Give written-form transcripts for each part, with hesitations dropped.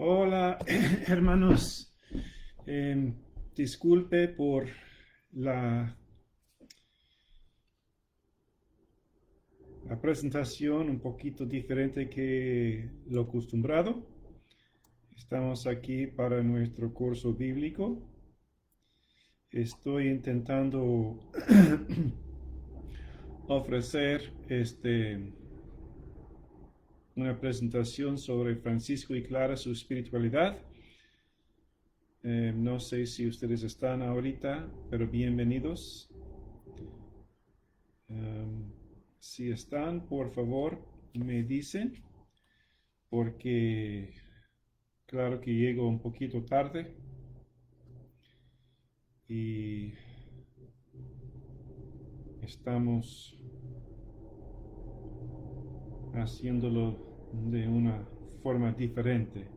Hola, hermanos. Em, Disculpe por la, la presentación un poquito diferente que lo acostumbrado. Estamos aquí para nuestro curso bíblico. Estoy intentando ofrecer una presentación sobre Francisco y Clara, su espiritualidad. No sé si ustedes están ahorita, pero bienvenidos. Um, si están, por favor, me dicen, porque claro que llego un poquito tarde y estamos haciéndolo de una forma diferente.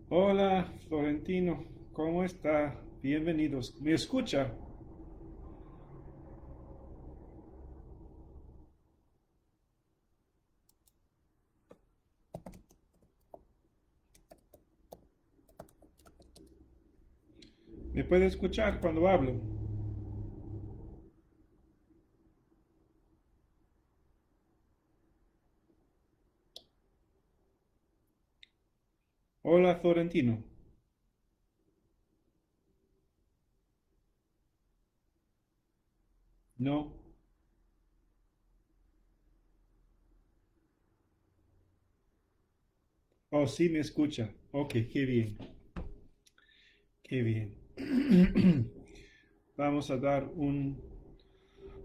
Hola, Florentino, ¿cómo está? Bienvenidos. ¿Me escucha? ¿Me puede escuchar cuando hablo? Hola, Florentino. No. Oh, sí, me escucha. Ok, qué bien, qué bien. Vamos a dar un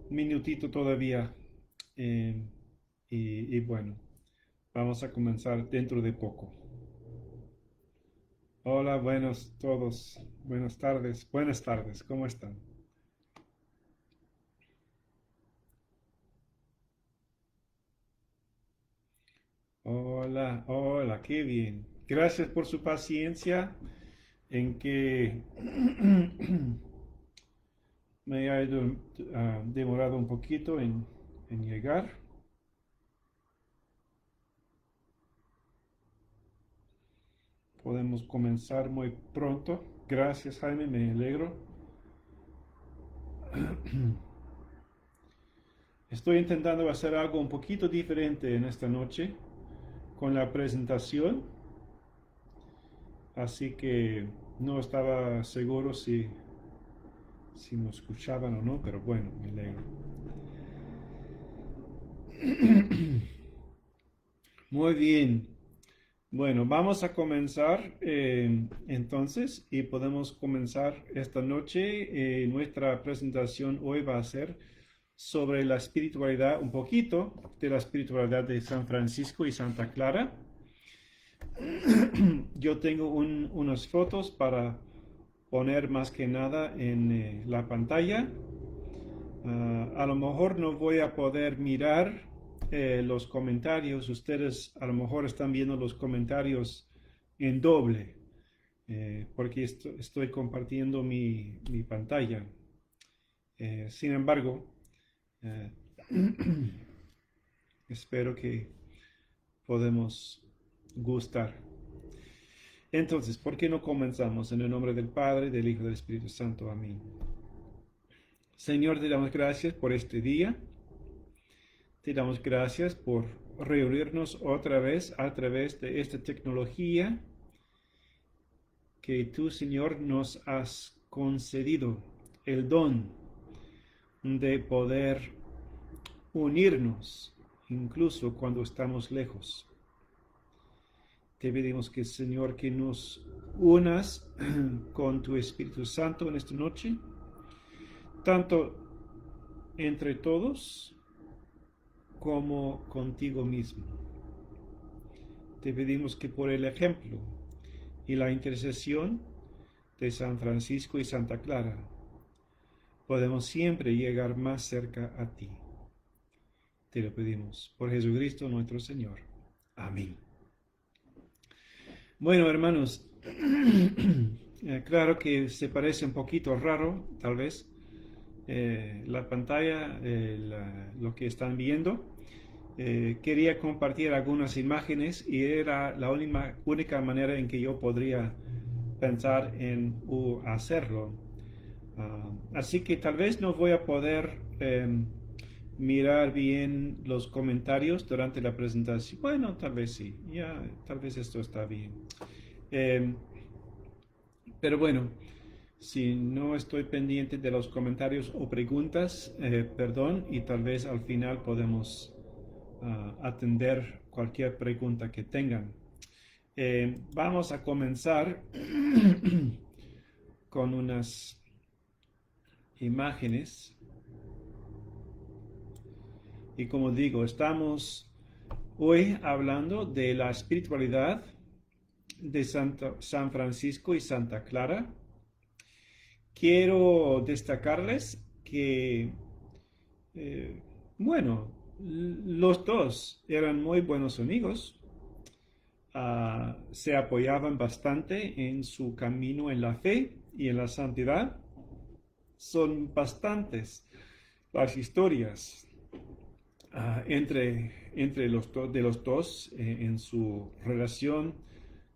minutito todavía. eh, y bueno, vamos a comenzar dentro de poco. Hola, buenos todos. Buenas tardes. Buenas tardes. ¿Cómo están? Hola, hola, qué bien. Gracias por su paciencia en que me ha demorado un poquito en llegar. Podemos comenzar muy pronto. Gracias, Jaime, me alegro. Estoy intentando hacer algo un poquito diferente en esta noche con la presentación, así que no estaba seguro si me escuchaban o no, pero bueno, me alegro. Muy bien. Bueno, vamos a comenzar entonces y podemos comenzar esta noche. Nuestra presentación hoy va a ser sobre la espiritualidad, un poquito de la espiritualidad de San Francisco y Santa Clara. Yo tengo unas fotos para poner más que nada en la pantalla. A lo mejor no voy a poder mirar los comentarios. Ustedes a lo mejor están viendo los comentarios en doble, porque estoy compartiendo mi pantalla. Sin embargo, eh, espero que podemos gustar. Entonces, ¿por qué no comenzamos? En el nombre del Padre, del Hijo y del Espíritu Santo. Amén. Señor, te damos gracias por este día. Te damos gracias por reunirnos otra vez a través de esta tecnología que tú, Señor, nos has concedido el don de poder unirnos incluso cuando estamos lejos. Te pedimos que, Señor, que nos unas con tu Espíritu Santo en esta noche, tanto entre todos como contigo mismo. Te pedimos que por el ejemplo y la intercesión de San Francisco y Santa Clara, podemos siempre llegar más cerca a ti. Te lo pedimos por Jesucristo nuestro Señor. Amén. Bueno, hermanos, claro que se parece un poquito raro, tal vez, la pantalla, lo que están viendo. Quería compartir algunas imágenes y era la única manera en que yo podría pensar en hacerlo. Así que tal vez no voy a poder mirar bien los comentarios durante la presentación. Bueno, tal vez sí, ya, tal vez esto está bien. Pero bueno, si no estoy pendiente de los comentarios o preguntas, perdón, y tal vez al final podemos atender cualquier pregunta que tengan. Vamos a comenzar con unas imágenes. Y como digo, estamos hoy hablando de la espiritualidad de San Francisco y Santa Clara. Quiero destacarles que, bueno, los dos eran muy buenos amigos. Se apoyaban bastante en su camino en la fe y en la santidad. Son bastantes las historias entre los dos en su relación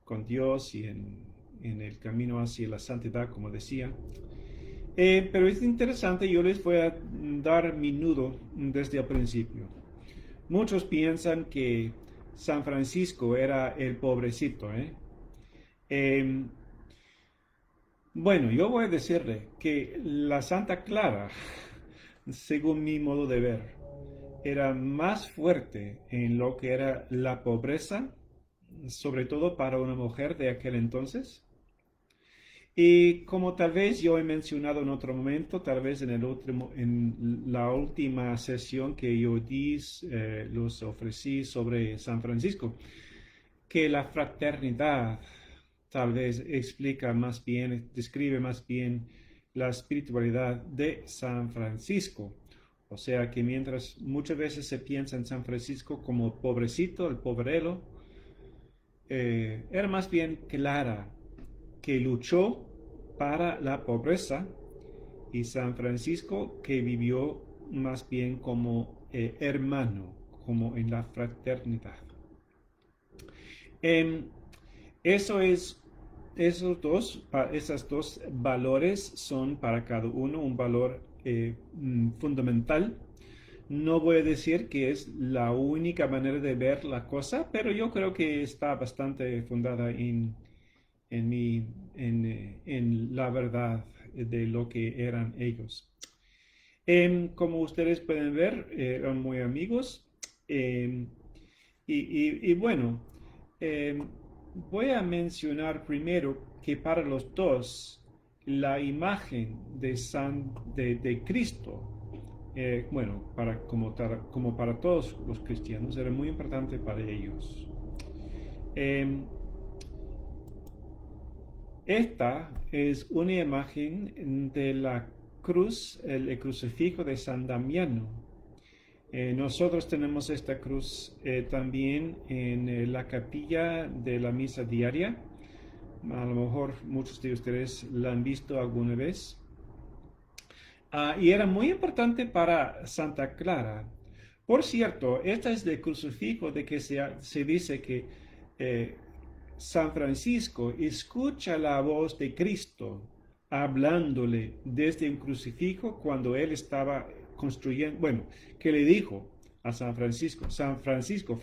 con Dios y en el camino hacia la santidad, como decía. Pero es interesante, yo les voy a dar mi nudo desde el principio. Muchos piensan que San Francisco era el pobrecito, bueno, yo voy a decirle que la Santa Clara, según mi modo de ver, era más fuerte en lo que era la pobreza, sobre todo para una mujer de aquel entonces. Y como tal vez yo he mencionado en otro momento, tal vez en la última sesión que yo los ofrecí sobre San Francisco, que la fraternidad tal vez describe más bien la espiritualidad de San Francisco. O sea que mientras muchas veces se piensa en San Francisco como pobrecito, el pobrelo, era más bien Clara, que luchó para la pobreza, y San Francisco, que vivió más bien como hermano, como en la fraternidad. Esos dos valores son para cada uno un valor fundamental. No voy a decir que es la única manera de ver la cosa, pero yo creo que está bastante fundada en la verdad de lo que eran ellos. Como ustedes pueden ver, eran muy amigos. Y bueno, voy a mencionar primero que para los dos, la imagen de Cristo, bueno, como para todos los cristianos, era muy importante para ellos. Esta es una imagen de la cruz, el crucifijo de San Damiano. Nosotros tenemos esta cruz también en la capilla de la misa diaria. A lo mejor muchos de ustedes la han visto alguna vez. Y era muy importante para Santa Clara. Por cierto, esta es del crucifijo de que se dice que San Francisco escucha la voz de Cristo hablándole desde un crucifijo cuando él estaba construyendo, bueno, que le dijo a San Francisco,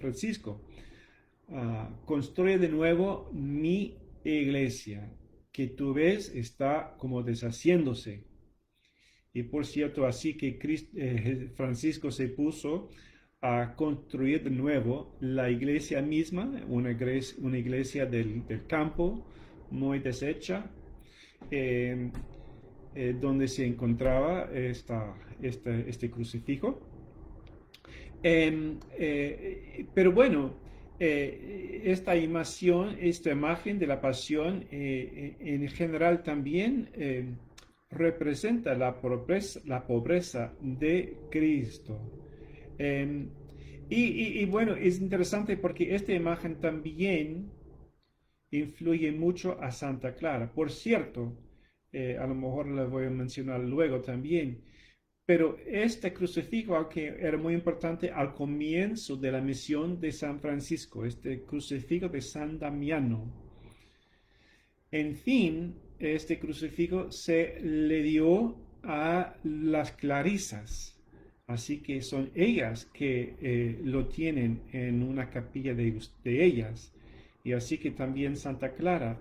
Francisco, construye de nuevo mi iglesia, que tú ves está como deshaciéndose. Y por cierto, así que Francisco se puso a construir de nuevo la iglesia misma, una iglesia del campo, muy deshecha, donde se encontraba este crucifijo. Pero bueno, esta imagen de la pasión en general también representa la pobreza de Cristo. Eh, y bueno, es interesante porque esta imagen también influye mucho a Santa Clara. Por cierto, a lo mejor la voy a mencionar luego también, pero este crucifijo, aunque era muy importante al comienzo de la misión de San Francisco, este crucifijo de San Damiano, en fin, este crucifijo se le dio a las clarisas. Así que son ellas que lo tienen en una capilla de ellas. Y así que también Santa Clara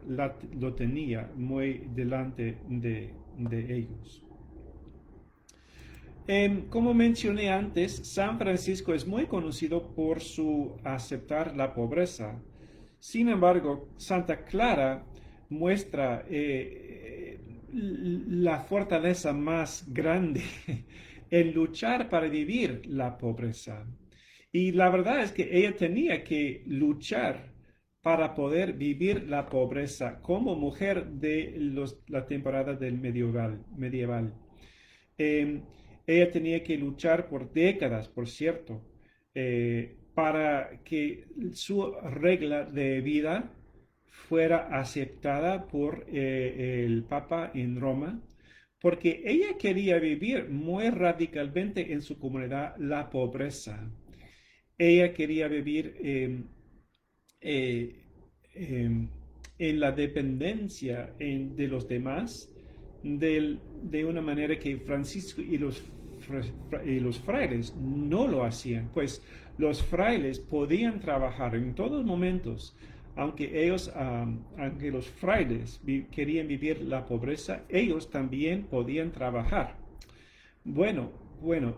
lo tenía muy delante de ellos. Como mencioné antes, San Francisco es muy conocido por su aceptar la pobreza. Sin embargo, Santa Clara muestra la fortaleza más grande en luchar para vivir la pobreza. Y la verdad es que ella tenía que luchar para poder vivir la pobreza como mujer de la temporada del medieval. Eh, Ella tenía que luchar por décadas, por cierto, para que su regla de vida fuera aceptada por el Papa en Roma, porque ella quería vivir muy radicalmente en su comunidad la pobreza. Ella quería vivir eh, eh, en la dependencia de los demás de una manera que Francisco y los frailes no lo hacían, pues los frailes podían trabajar en todos momentos, aunque los frailes querían vivir la pobreza, ellos también podían trabajar. Bueno, bueno,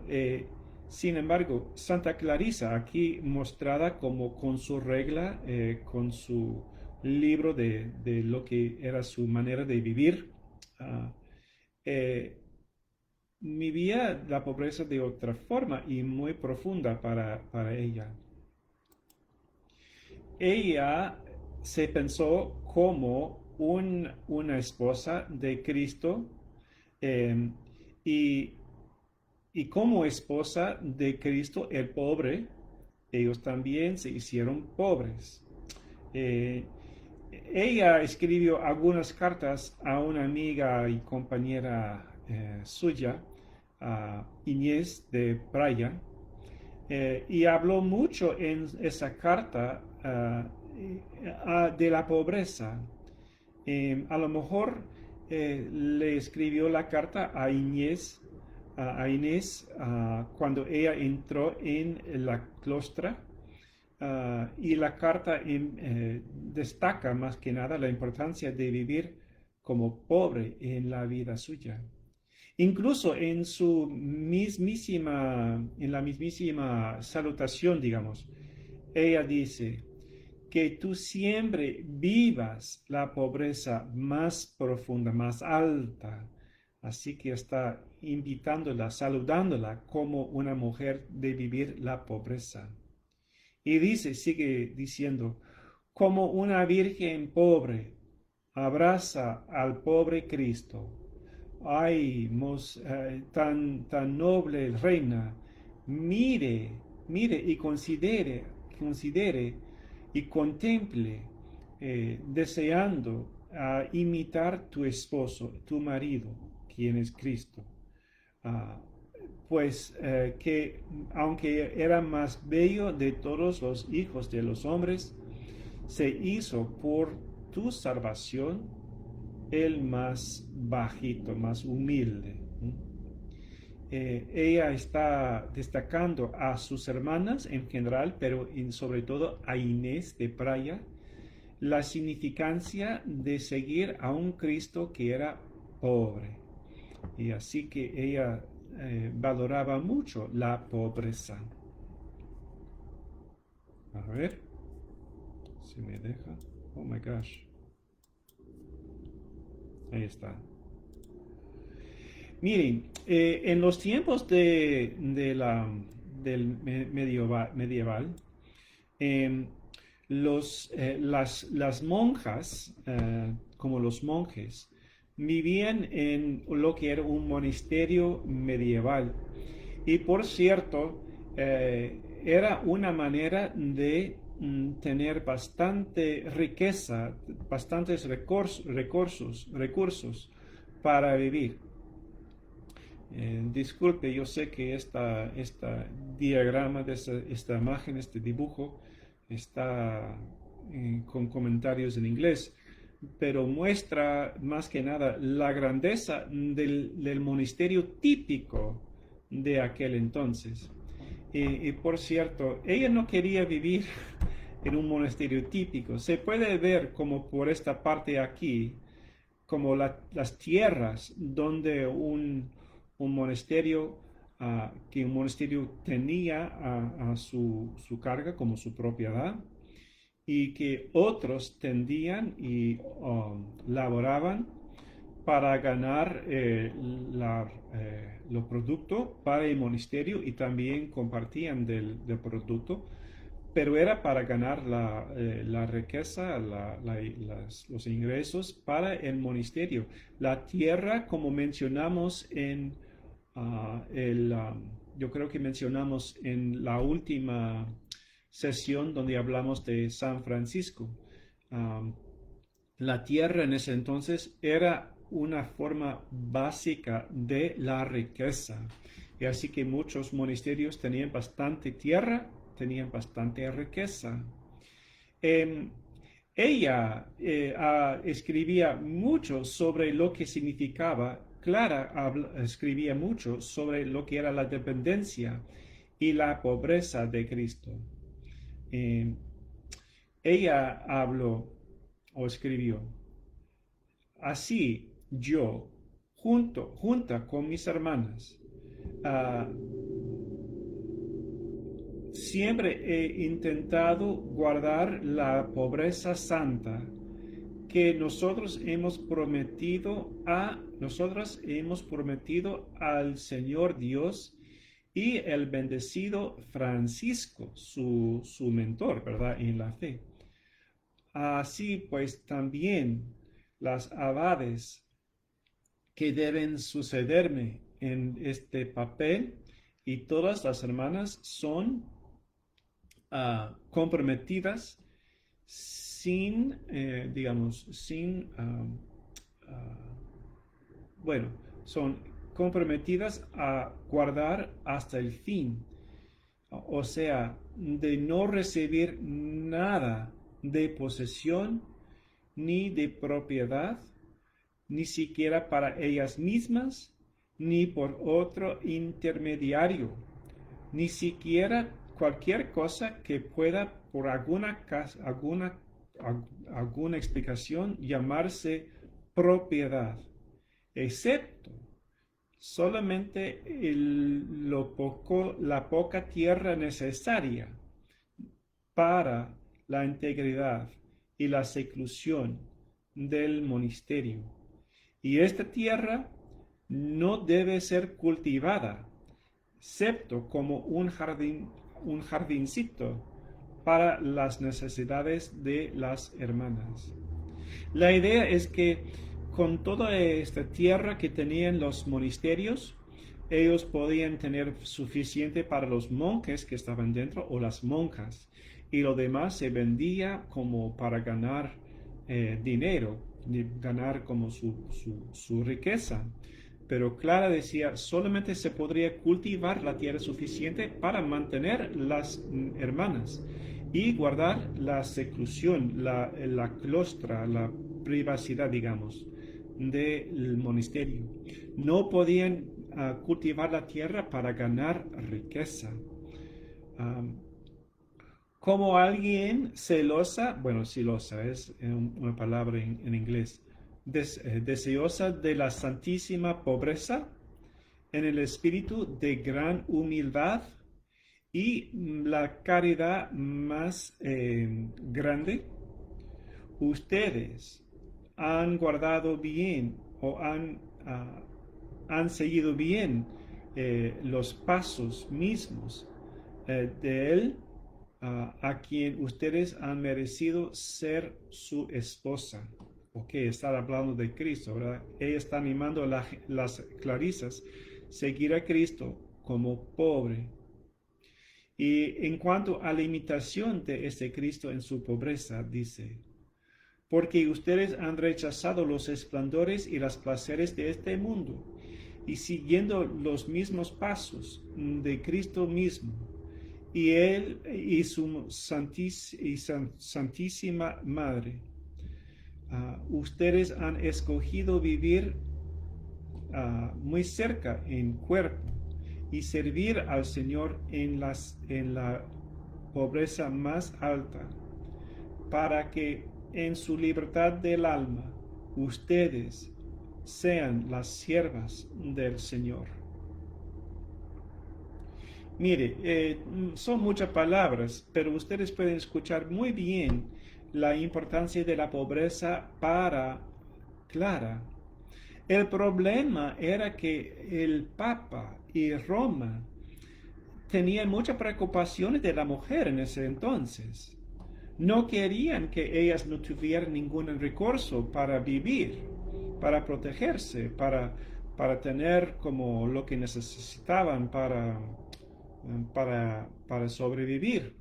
sin embargo, Santa Clarisa aquí mostrada como con su regla, con su libro de lo que era su manera de vivir, ah, eh, vivía la pobreza de otra forma y muy profunda para ella. Ella se pensó como una esposa de Cristo eh, y Y como esposa de Cristo el pobre, ellos también se hicieron pobres. Eh, Ella escribió algunas cartas a una amiga y compañera suya, a Inés de Braya, y habló mucho en esa carta de la pobreza. A lo mejor le escribió la carta a Inés cuando ella entró en la claustra y la carta destaca más que nada la importancia de vivir como pobre en la vida suya. Incluso en la mismísima salutación, digamos, ella dice, que tú siempre vivas la pobreza más profunda, más alta. Así que está invitándola, saludándola como una mujer de vivir la pobreza. Y sigue diciendo, como una virgen pobre, abraza al pobre Cristo. Ay, tan noble reina, mire y considere y contemple, deseando imitar tu esposo, tu marido, quien es Cristo. Ah, pues que aunque era más bello de todos los hijos de los hombres, se hizo por tu salvación el más bajito, más humilde. Ella está destacando a sus hermanas en general, pero sobre todo a Inés de Praya, la significancia de seguir a un Cristo que era pobre. Y así que ella valoraba mucho la pobreza. A ver si me deja. Oh my gosh. Ahí está. Miren, en los tiempos del medieval, las monjas, como los monjes, vivían en lo que era un monasterio medieval. Y por cierto, era una manera de tener bastante riqueza, bastantes recursos para vivir. Disculpe, yo sé que esta diagrama de esta imagen, este dibujo, está con comentarios en inglés, pero muestra más que nada la grandeza del monasterio típico de aquel entonces. Y por cierto, ella no quería vivir en un monasterio típico. Se puede ver como por esta parte aquí, como las tierras donde un monasterio, que un monasterio tenía a su carga como su propiedad y que otros tendían y laboraban para ganar los productos para el monasterio y también compartían del producto, pero era para ganar la riqueza, los ingresos para el monasterio. La tierra, como mencionamos yo creo que mencionamos en la última sesión donde hablamos de San Francisco. um, la tierra en ese entonces era una forma básica de la riqueza. Y así que muchos monasterios tenían bastante tierra, tenían bastante riqueza. Eh, ella escribía mucho sobre lo que significaba. Clara escribía mucho sobre lo que era la dependencia y la pobreza de Cristo. Eh, ella habló o escribió: así yo, junta con mis hermanas, ah, siempre he intentado guardar la pobreza santa que nosotros hemos prometido al Señor Dios y el bendecido Francisco, su mentor, ¿verdad? En la fe. Así pues también las abades que deben sucederme en este papel y todas las hermanas son comprometidas bueno, son comprometidas a guardar hasta el fin, o sea, de no recibir nada de posesión ni de propiedad, ni siquiera para ellas mismas, ni por otro intermediario, ni siquiera cualquier cosa que pueda por alguna explicación llamarse propiedad, excepto solamente la poca tierra necesaria para la integridad y la seclusión del monasterio. Y esta tierra no debe ser cultivada, excepto como un jardincito para las necesidades de las hermanas. La idea es que con toda esta tierra que tenían los monasterios, ellos podían tener suficiente para los monjes que estaban dentro o las monjas, y lo demás se vendía como para ganar dinero, ganar como su riqueza. Pero Clara decía, solamente se podría cultivar la tierra suficiente para mantener las hermanas y guardar la seclusión, la claustra, la privacidad, digamos, del monasterio. No podían cultivar la tierra para ganar riqueza. Como alguien celosa, bueno, celosa es una palabra en inglés, deseosa de la santísima pobreza, en el espíritu de gran humildad y la caridad más grande, ustedes han guardado bien o han seguido bien los pasos mismos de él, a quien ustedes han merecido ser su esposa. Ok, está hablando de Cristo, ¿verdad? Ella está animando a las clarisas seguir a Cristo como pobre. Y en cuanto a la imitación de este Cristo en su pobreza, dice, porque ustedes han rechazado los esplendores y los placeres de este mundo, y siguiendo los mismos pasos de Cristo mismo, y Él y su Santísima Madre, ustedes han escogido vivir muy cerca en cuerpo y servir al Señor en la pobreza más alta, para que en su libertad del alma ustedes sean las siervas del Señor. Mire, son muchas palabras, pero ustedes pueden escuchar muy bien la importancia de la pobreza para Clara. El problema era que el Papa y Roma tenían muchas preocupaciones de la mujer en ese entonces. No querían que ellas no tuvieran ningún recurso para vivir, para protegerse, para tener como lo que necesitaban para sobrevivir.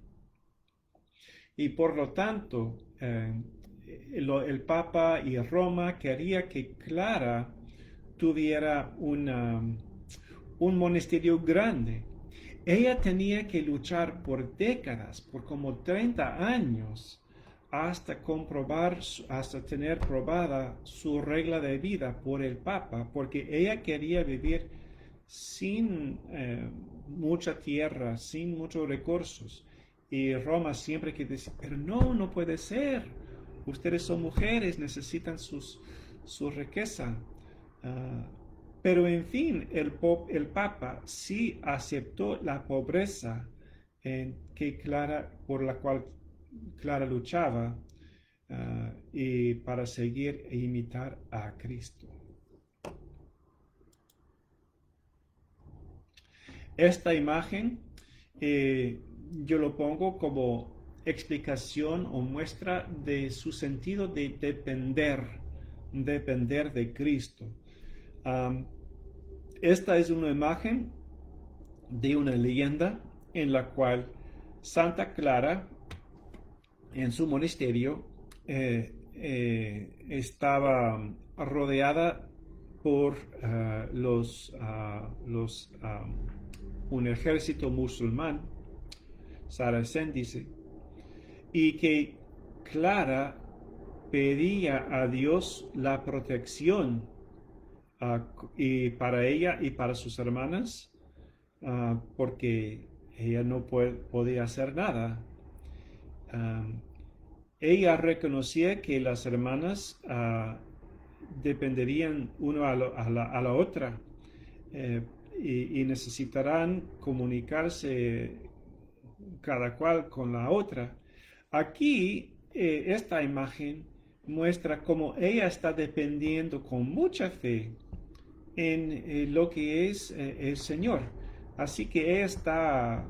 Y por lo tanto, el Papa y Roma quería que Clara tuviera un monasterio grande. Ella tenía que luchar por décadas, por como 30 años, hasta tener probada su regla de vida por el Papa, porque ella quería vivir sin mucha tierra, sin muchos recursos. Y Roma siempre que decía, pero no, no puede ser. Ustedes son mujeres, necesitan su riqueza. Uh, pero en fin, el Papa sí aceptó la pobreza por la cual Clara luchaba y para seguir e imitar a Cristo. Esta imagen yo lo pongo como explicación o muestra de su sentido de depender de Cristo. Esta es una imagen de una leyenda en la cual Santa Clara en su monasterio estaba rodeada por un ejército musulmán, saracen dice, y que Clara pedía a Dios la protección y para ella y para sus hermanas, porque ella no podía hacer nada. Ella reconocía que las hermanas dependerían uno a la otra y necesitarán comunicarse cada cual con la otra. Aquí esta imagen muestra cómo ella está dependiendo con mucha fe en lo que es el Señor. Así que ella está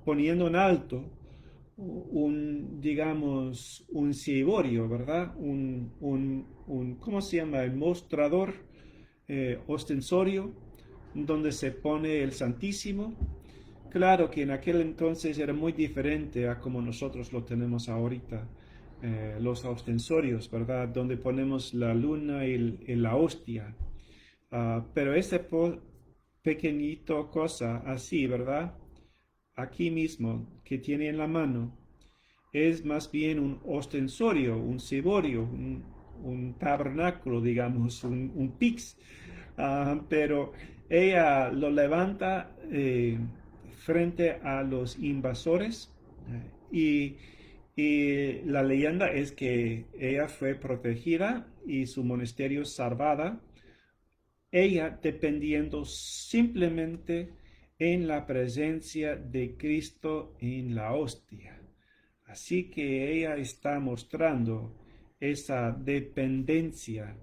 poniendo en alto digamos, un ciborio, ¿verdad? ¿Cómo se llama? El mostrador ostensorio, donde se pone el Santísimo. Claro que en aquel entonces era muy diferente a como nosotros lo tenemos ahorita, los ostensorios, ¿verdad? Donde ponemos la luna y la hostia. Pero ese pequeñito cosa así, ¿verdad? Aquí mismo, que tiene en la mano, es más bien un ostensorio, un ciborio, un tabernáculo, digamos, un pix. Pero ella lo levanta frente a los invasores y la leyenda es que ella fue protegida y su monasterio salvada, ella dependiendo simplemente en la presencia de Cristo en la hostia. Así que ella está mostrando esa dependencia,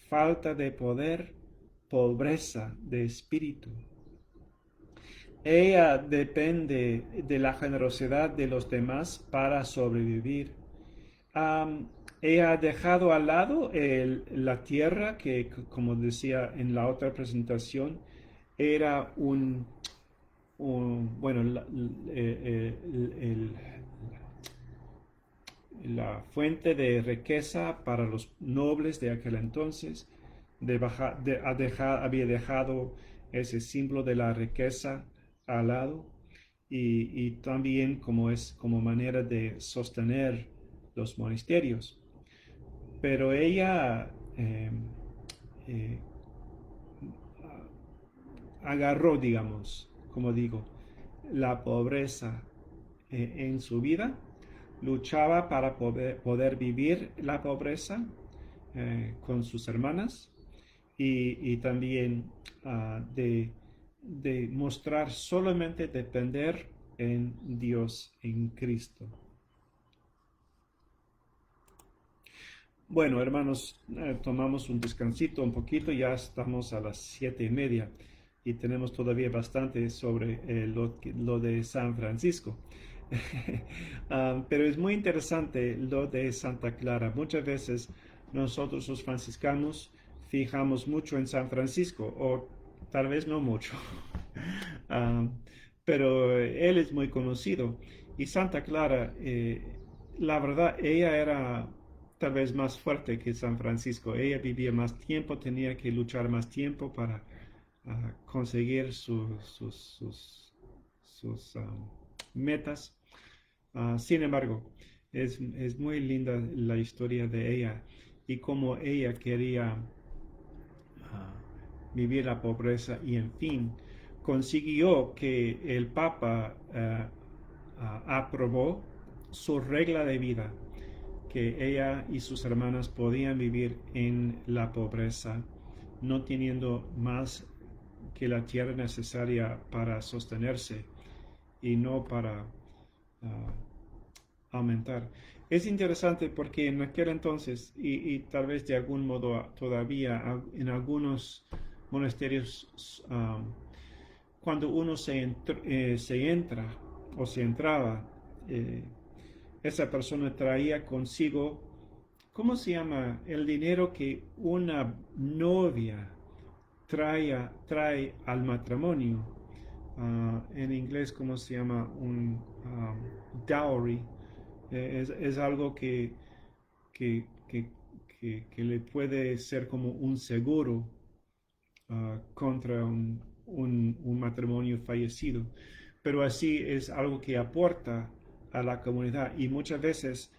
falta de poder, pobreza de espíritu. ella depende de la generosidad de los demás para sobrevivir. Am, Ella ha dejado al lado la tierra que, como decía en la otra presentación, era bueno, la fuente de riqueza para los nobles de aquel entonces. Había dejado ese símbolo de la riqueza al lado y también como es como manera de sostener los monasterios. Pero ella eh, agarró, digamos, como digo, la pobreza en su vida, luchaba para poder vivir la pobreza con sus hermanas y también de mostrar solamente depender en Dios, en Cristo. Bueno, hermanos, tomamos un descansito un poquito, ya estamos a las 7:30 y tenemos todavía bastante sobre lo de San Francisco. Pero es muy interesante lo de Santa Clara. Muchas veces nosotros los franciscanos fijamos mucho en San Francisco, o tal vez no mucho, Um, pero él es muy conocido. Y Santa Clara, la verdad, ella era tal vez más fuerte que San Francisco. Ella vivía más tiempo, tenía que luchar más tiempo para conseguir sus metas. Sin embargo, es muy linda la historia de ella y cómo ella quería vivir la pobreza y en fin consiguió que el Papa aprobó su regla de vida, que ella y sus hermanas podían vivir en la pobreza, no teniendo más que la tierra necesaria para sostenerse y no para aumentar. Es interesante porque en aquel entonces, y tal vez de algún modo todavía en algunos monasterios, cuando uno se entra o se entraba, eh, esa persona traía consigo, ¿cómo se llama? El dinero que una novia trae al matrimonio. En inglés, ¿cómo se llama? Un dowry. Es algo que, que, que le puede ser como un seguro contra un matrimonio fallecido. Pero así es algo que aporta a la comunidad y muchas veces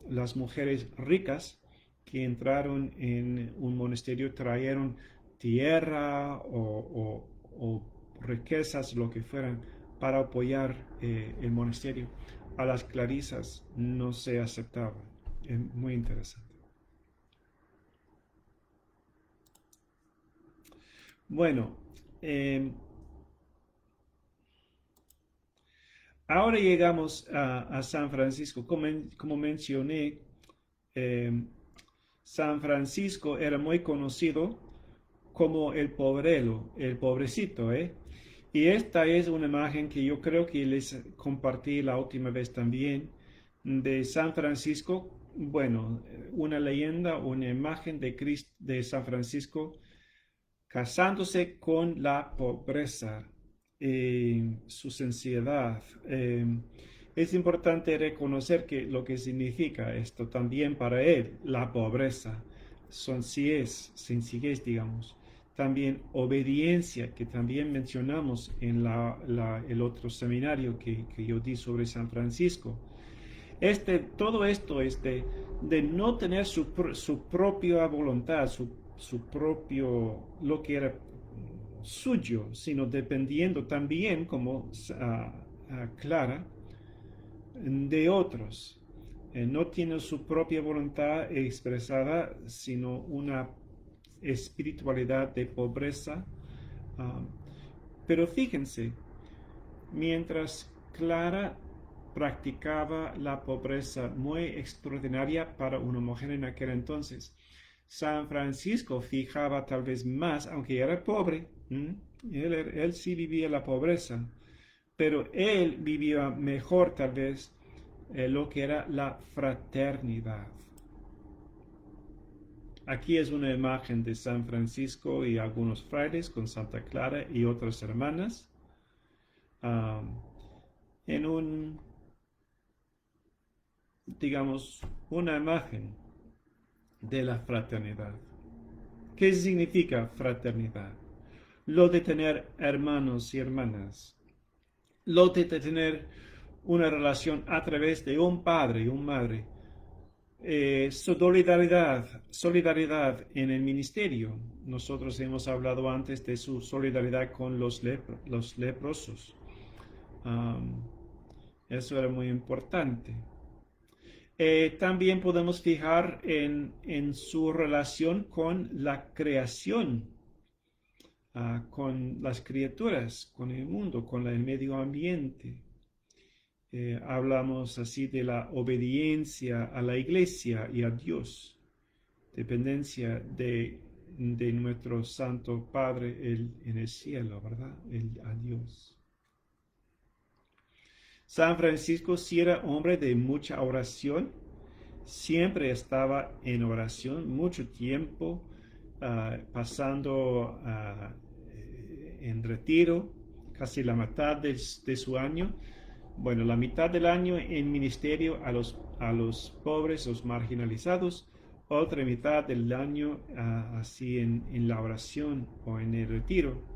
las mujeres ricas que entraron en un monasterio trajeron tierra o riquezas, lo que fueran, para apoyar el monasterio. A las clarisas no se aceptaba. Es muy interesante. Bueno, eh, ahora llegamos a San Francisco. Como mencioné, eh, San Francisco era muy conocido como el pobrelo, el pobrecito, ¿eh? Y esta es una imagen que yo creo que les compartí la última vez también de San Francisco. Bueno, una leyenda, una imagen de San Francisco casándose con la pobreza, su sencillez. Es importante reconocer que lo que significa esto también para él, la pobreza, sencillez, digamos. También obediencia, que también mencionamos en el otro seminario que yo di sobre San Francisco. Todo esto es de no tener su propia voluntad, su propio, lo que era suyo, sino dependiendo también, como Clara, de otros. No tiene su propia voluntad expresada, sino una espiritualidad de pobreza. Uh, pero fíjense, mientras Clara practicaba la pobreza muy extraordinaria para una mujer en aquel entonces, San Francisco fijaba tal vez más, aunque era pobre, Él sí vivía la pobreza, pero él vivía mejor tal vez lo que era la fraternidad. Aquí es una imagen de San Francisco y algunos frailes con Santa Clara y otras hermanas um, en digamos, una imagen de la fraternidad. ¿Qué significa fraternidad? Lo de tener hermanos y hermanas, lo de tener una relación a través de un padre y una madre, solidaridad en el ministerio. Nosotros hemos hablado antes de su solidaridad con los leprosos. Um, Eso era muy importante. También podemos fijar en su relación con la creación, con las criaturas, con el mundo, con el medio ambiente. Hablamos así de la obediencia a la iglesia y a Dios, dependencia de nuestro Santo Padre en el cielo, ¿verdad? A Dios. San Francisco sí era hombre de mucha oración, siempre estaba en oración, mucho tiempo pasando en retiro, casi la mitad de su año. Bueno, la mitad del año en ministerio a los pobres, los marginalizados, otra mitad del año así en la oración o en el retiro.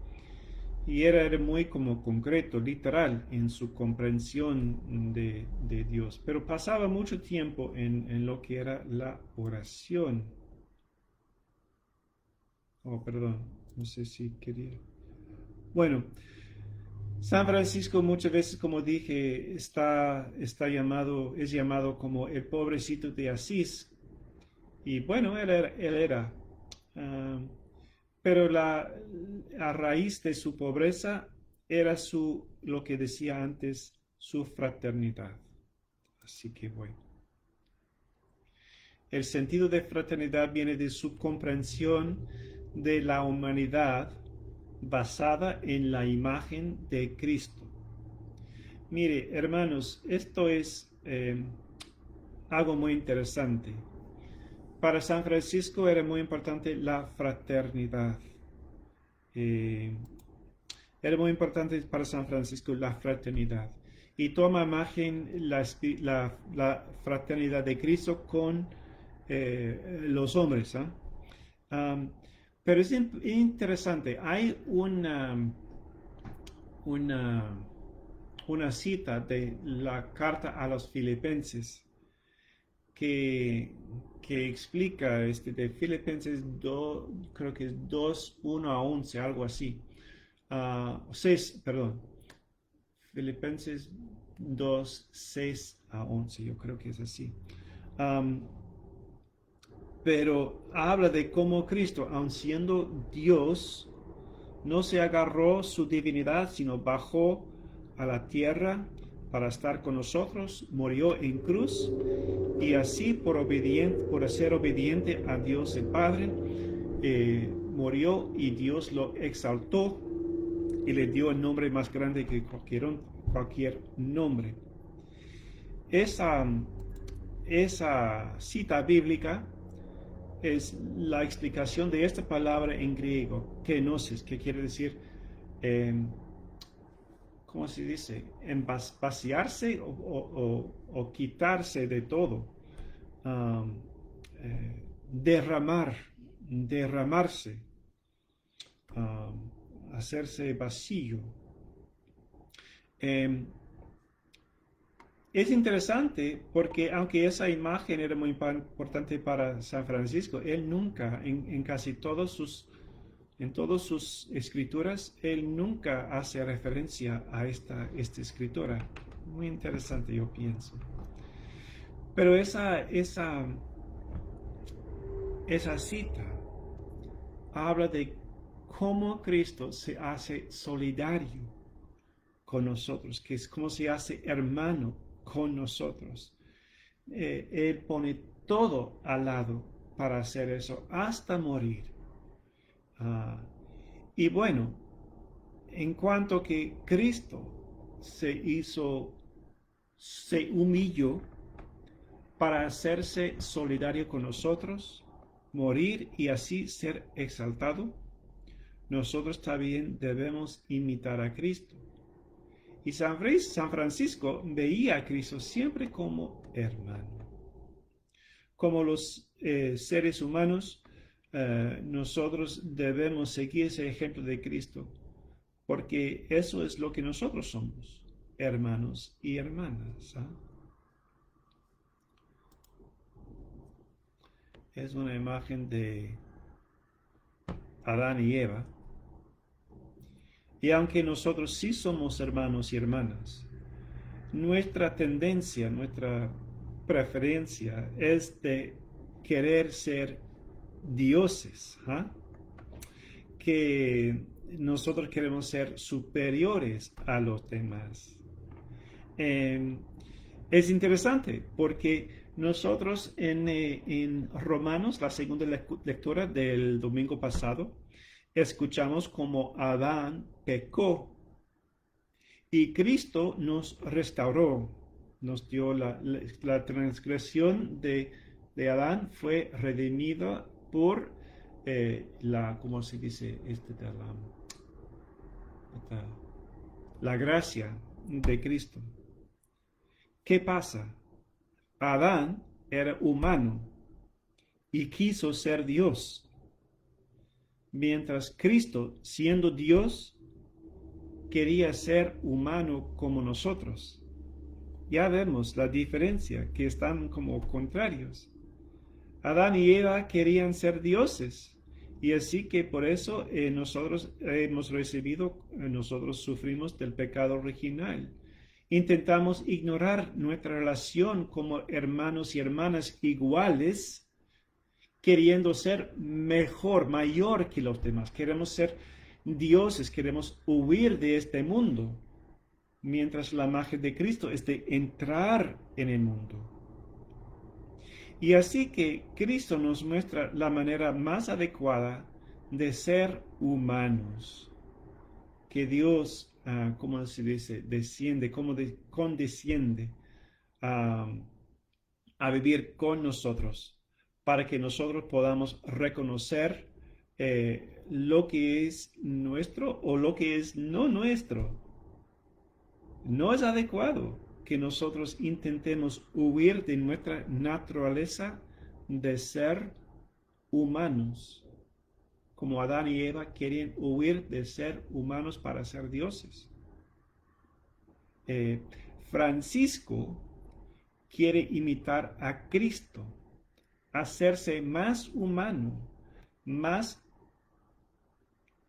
Y era muy como concreto, literal, en su comprensión de Dios. Pero pasaba mucho tiempo en lo que era la oración. Oh, perdón, no sé si quería. Bueno, San Francisco muchas veces, como dije, es llamado como el pobrecito de Asís. Y bueno, él era. ah, pero a raíz de su pobreza era lo que decía antes, su fraternidad. Así que bueno. El sentido de fraternidad viene de su comprensión de la humanidad basada en la imagen de Cristo. Mire, hermanos, esto es algo muy interesante. Para San Francisco era muy importante la fraternidad. Era muy importante para San Francisco la fraternidad. Y toma imagen la fraternidad de Cristo con los hombres. Pero es interesante, hay una, una cita de la carta a los filipenses que, que explica de Filipenses 2, creo que es 2, 1 a 11, algo así. 6, perdón. Filipenses 2, 6 a 11, yo creo que es así. Pero habla de cómo Cristo, aun siendo Dios, no se agarró su divinidad, sino bajó a la tierra para estar con nosotros, murió en cruz y así por ser obediente a Dios el Padre, murió y Dios lo exaltó y le dio el nombre más grande que cualquier nombre. Esa cita bíblica es la explicación de esta palabra en griego, kenosis, que quiere decir, ¿cómo se dice? En vaciarse o quitarse de todo. Derramarse, hacerse vacío. Es interesante porque aunque esa imagen era muy importante para San Francisco, él nunca, en casi en todas sus escrituras, él nunca hace referencia a esta escritura. Muy interesante, yo pienso. Pero esa cita habla de cómo Cristo se hace solidario con nosotros, que es como se hace hermano con nosotros. Él pone todo al lado para hacer eso hasta morir. Y bueno, en cuanto que Cristo se humilló para hacerse solidario con nosotros, morir y así ser exaltado, nosotros también debemos imitar a Cristo. Y San Francisco veía a Cristo siempre como hermano. Como los seres humanos, nosotros debemos seguir ese ejemplo de Cristo, porque eso es lo que nosotros somos, hermanos y hermanas. ¿Ah? Es una imagen de Adán y Eva. Y aunque nosotros sí somos hermanos y hermanas, nuestra tendencia, nuestra preferencia es de querer ser dioses, ¿ah? Que nosotros queremos ser superiores a los demás. Eh, es interesante porque nosotros en Romanos, la segunda lectura del domingo pasado, escuchamos como Adán pecó y Cristo nos restauró, nos dio la transgresión de Adán fue redimida por ¿cómo se dice? La gracia de Cristo. ¿Qué pasa? Adán era humano y quiso ser Dios, mientras Cristo, siendo Dios, quería ser humano como nosotros. Ya vemos la diferencia, que están como contrarios. Adán y Eva querían ser dioses, y así que por eso nosotros nosotros sufrimos del pecado original. Intentamos ignorar nuestra relación como hermanos y hermanas iguales, queriendo ser mejor, mayor que los demás. Queremos ser dioses, queremos huir de este mundo, mientras la magia de Cristo es de entrar en el mundo. Y así que Cristo nos muestra la manera más adecuada de ser humanos, que Dios, ¿cómo se dice? Desciende, condesciende a vivir con nosotros, para que nosotros podamos reconocer lo que es nuestro o lo que es no nuestro. No es adecuado que nosotros intentemos huir de nuestra naturaleza de ser humanos, como Adán y Eva quieren huir de ser humanos para ser dioses. Francisco quiere imitar a Cristo, hacerse más humano, más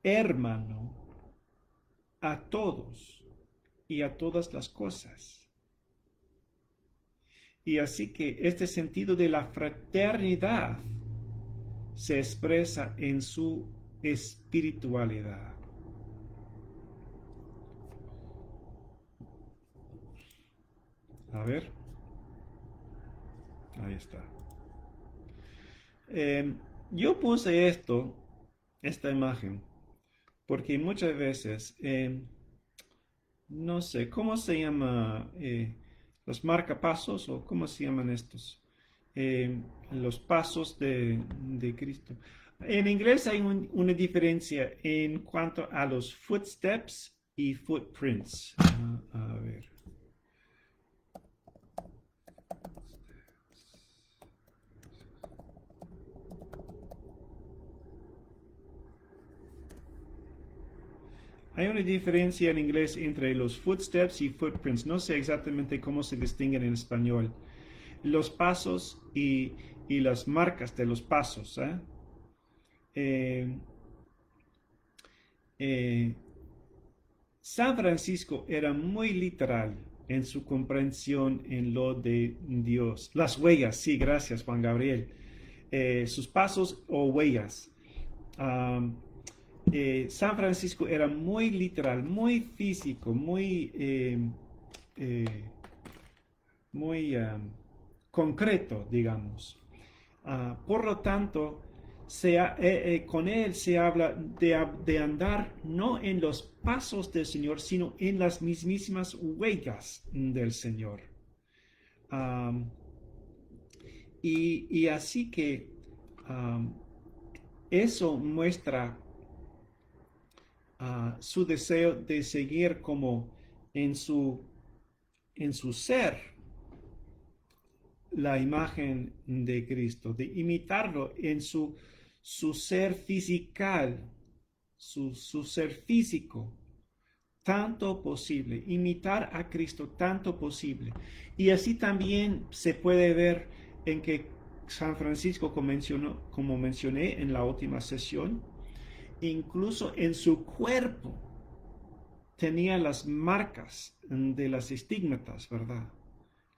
hermano a todos y a todas las cosas. Y así que este sentido de la fraternidad se expresa en su espiritualidad. A ver, ahí está. Yo puse esta imagen, porque muchas veces, no sé, ¿cómo se llama? Los marcapasos o cómo se llaman estos, los pasos de Cristo. En inglés hay una diferencia en cuanto a los footsteps y footprints. A ver. Hay una diferencia en inglés entre los footsteps y footprints. No sé exactamente cómo se distinguen en español. Los pasos y las marcas de los pasos. San Francisco era muy literal en su comprensión en lo de Dios. Las huellas, sí, gracias Juan Gabriel. Sus pasos o huellas. San Francisco era muy literal, muy físico, muy concreto, digamos. Por lo tanto, con él se habla de andar no en los pasos del Señor, sino en las mismísimas huellas del Señor. Um, y así que um, eso muestra su deseo de seguir como en su, en su ser la imagen de Cristo, de imitarlo en su ser fisical, su ser físico, tanto posible, imitar a Cristo tanto posible. Y así también se puede ver en que San Francisco, como mencioné en la última sesión, incluso en su cuerpo tenía las marcas de las estigmatas, ¿verdad?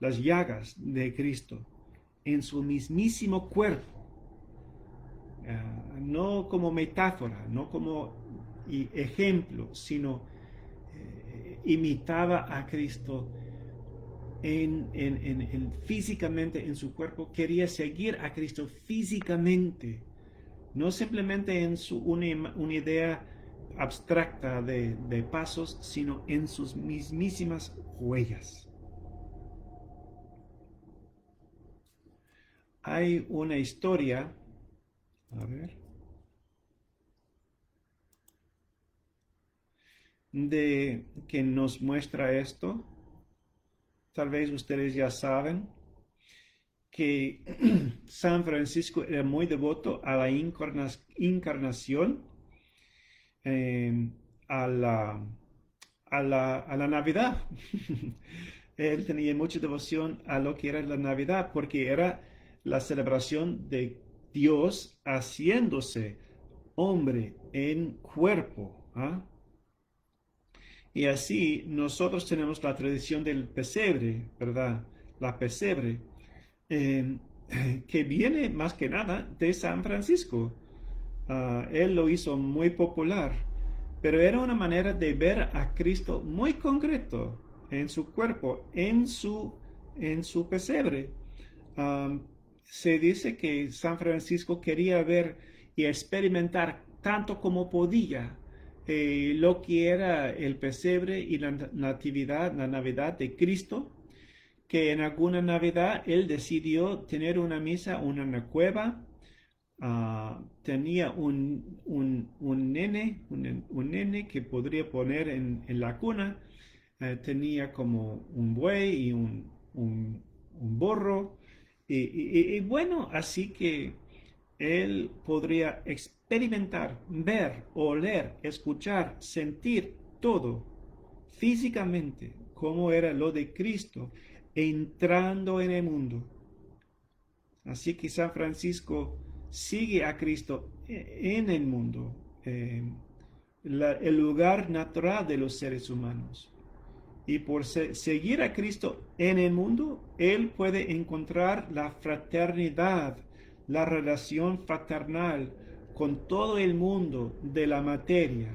Las llagas de Cristo en su mismísimo cuerpo. No como metáfora, no como ejemplo, sino imitaba a Cristo físicamente en su cuerpo, quería seguir a Cristo físicamente, no simplemente en una idea abstracta de pasos, sino en sus mismísimas huellas. Hay una historia, a ver, de que nos muestra esto. Tal vez ustedes ya saben que San Francisco era muy devoto a la encarnación, eh, a la, a la Navidad. Él tenía mucha devoción a lo que era la Navidad porque era la celebración de Dios haciéndose hombre en cuerpo. ¿Ah? Y así nosotros tenemos la tradición del pesebre, ¿verdad? La pesebre, eh, que viene más que nada de San Francisco. Él lo hizo muy popular, pero era una manera de ver a Cristo muy concreto en su cuerpo, en su pesebre. Um, Se dice que San Francisco quería ver y experimentar tanto como podía lo que era el pesebre y la natividad, la Navidad de Cristo, que en alguna Navidad él decidió tener una misa en una cueva. Tenía un nene que podría poner en la cuna. Tenía como un buey y un burro. Y bueno, así que él podría experimentar, ver, oler, escuchar, sentir todo físicamente, como era lo de Cristo entrando en el mundo. Así que San Francisco sigue a Cristo en el mundo, el lugar natural de los seres humanos. Y por seguir a Cristo en el mundo, Él puede encontrar la fraternidad, la relación fraternal con todo el mundo de la materia,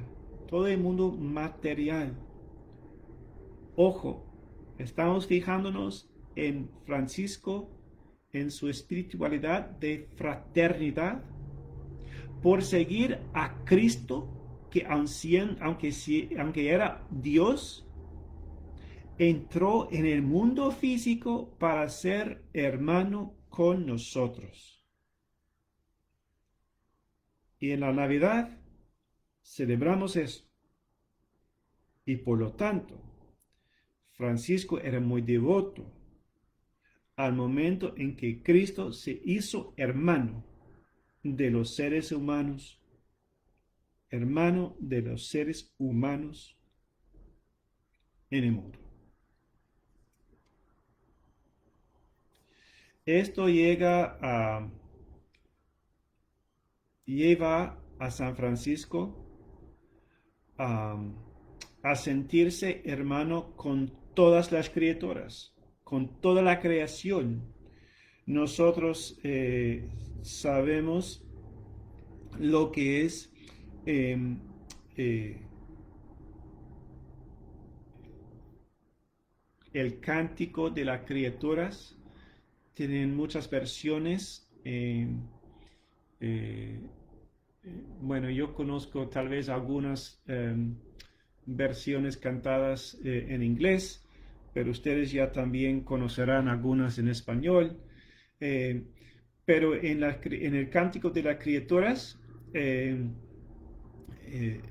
todo el mundo material. Ojo, estamos fijándonos en Francisco, en su espiritualidad de fraternidad, por seguir a Cristo, que aunque era Dios, entró en el mundo físico para ser hermano con nosotros. Y en la Navidad celebramos eso. Y por lo tanto, Francisco era muy devoto al momento en que Cristo se hizo hermano de los seres humanos, hermano de los seres humanos en el mundo. Esto lleva a San Francisco a, a sentirse hermano con todas las criaturas, con toda la creación. Nosotros sabemos lo que es eh, eh, el cántico de las criaturas. Tienen muchas versiones. Eh, bueno, yo conozco tal vez algunas versiones cantadas en inglés, pero ustedes ya también conocerán algunas en español. Eh, pero en el Cántico de las Criaturas, eh, eh,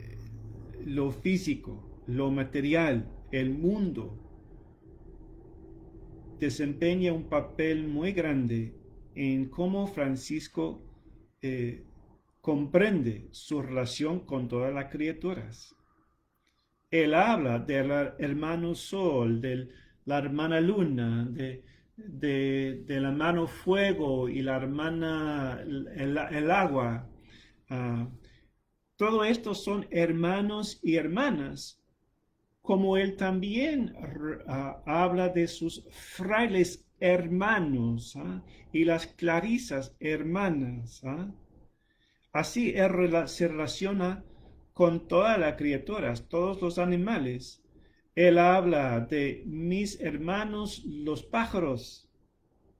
lo físico, lo material, el mundo, desempeña un papel muy grande en cómo Francisco eh, comprende su relación con todas las criaturas. Él habla del hermano Sol, de la hermana Luna, del hermano Fuego y la hermana el agua. Uh, todo esto son hermanos y hermanas, como él también habla de sus frailes hermanos y las clarisas hermanas. Así él se relaciona con todas las criaturas, todos los animales. Él habla de mis hermanos los pájaros,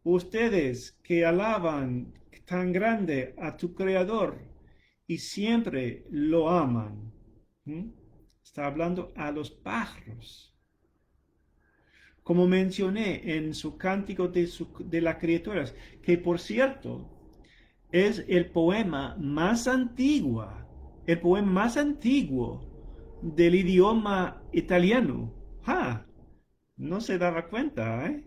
ustedes que alaban tan grande a tu Creador y siempre lo aman. ¿Mm? Está hablando a los pájaros. Como mencioné en su cántico de las criaturas, que por cierto es el poema más antiguo del idioma italiano. ¡Ja! No se daba cuenta, ¿eh?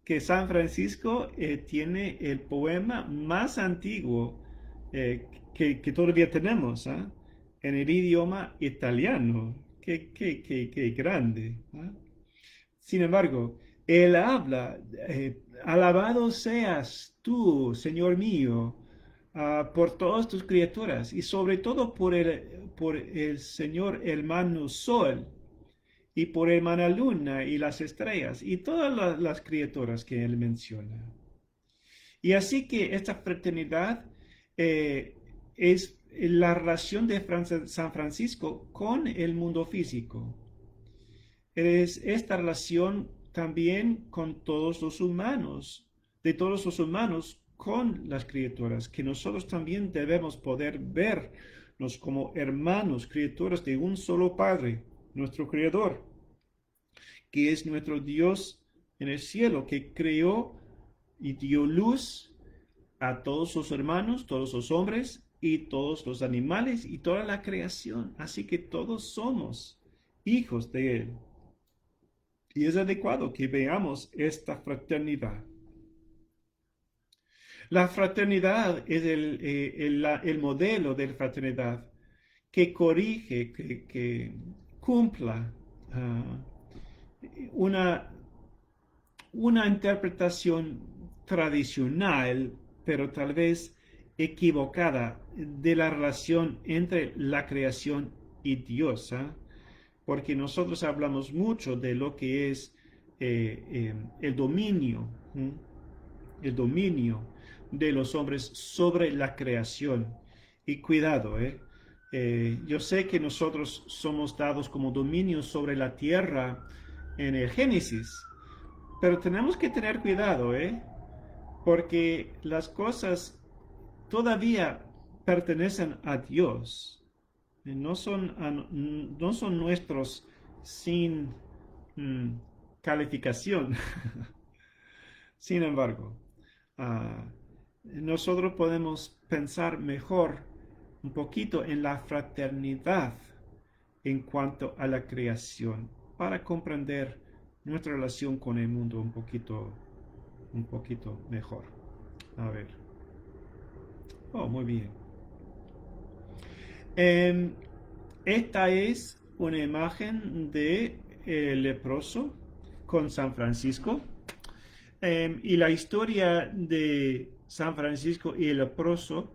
Que San Francisco tiene el poema más antiguo que todavía tenemos, ¿eh? En el idioma italiano. Qué grande. ¿Eh? Sin embargo, él habla, alabado seas tú, Señor mío, por todas tus criaturas y sobre todo por el Señor hermano Sol y por hermana Luna y las estrellas y todas las criaturas que él menciona. Y así que esta fraternidad es la relación de San Francisco con el mundo físico. Es esta relación también con todos los humanos, de todos los humanos con las criaturas, que nosotros también debemos poder vernos como hermanos, criaturas de un solo Padre, nuestro Creador, que es nuestro Dios en el cielo, que creó y dio luz a todos los hermanos, todos los hombres y todos los animales y toda la creación. Así que todos somos hijos de Él. Y es adecuado que veamos esta fraternidad. La fraternidad es el modelo de fraternidad que corrige, que cumpla una, una interpretación tradicional, pero tal vez equivocada, de la relación entre la creación y Dios. Porque nosotros hablamos mucho de lo que es el dominio, el dominio de los hombres sobre la creación. Y cuidado, yo sé que nosotros somos dados como dominio sobre la tierra en el Génesis, pero tenemos que tener cuidado, porque las cosas todavía pertenecen a Dios. No son nuestros sin mm, calificación. Sin embargo, uh, nosotros podemos pensar mejor un poquito en la fraternidad en cuanto a la creación para comprender nuestra relación con el mundo un poquito mejor. A ver. Oh, muy bien. Esta es una imagen de el leproso con San Francisco. Y la historia de San Francisco y el leproso,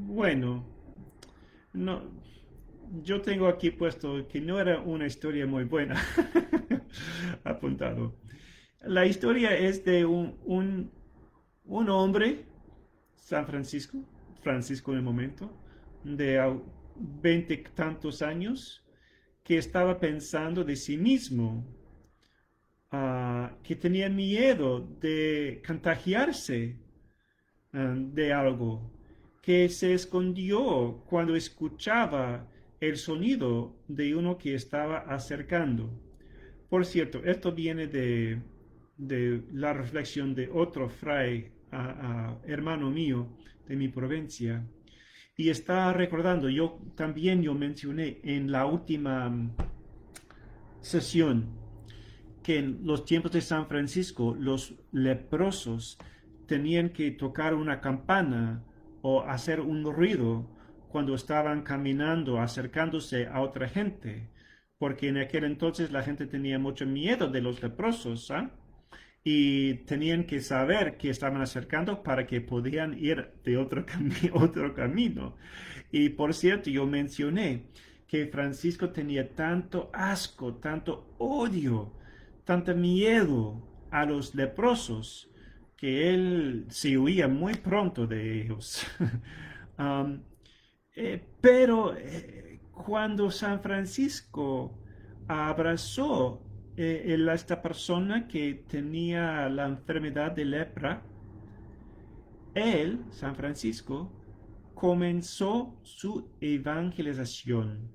bueno, no, yo tengo aquí puesto que no era una historia muy buena, apuntado. La historia es de un hombre, San Francisco, Francisco en el momento, de 20 tantos años, que estaba pensando de sí mismo, que tenía miedo de contagiarse de algo, que se escondió cuando escuchaba el sonido de uno que estaba acercando. Por cierto, esto viene de la reflexión de otro fray, hermano mío de mi provincia, y está recordando, yo mencioné en la última sesión que en los tiempos de San Francisco los leprosos tenían que tocar una campana o hacer un ruido cuando estaban caminando, acercándose a otra gente, porque en aquel entonces la gente tenía mucho miedo de los leprosos, ¿ah? Y tenían que saber que estaban acercando para que podían ir de otro camino. Y por cierto, yo mencioné que Francisco tenía tanto asco, tanto odio, tanto miedo a los leprosos que él se huía muy pronto de ellos. Um, pero cuando San Francisco abrazó esta persona que tenía la enfermedad de lepra, él, San Francisco, comenzó su evangelización.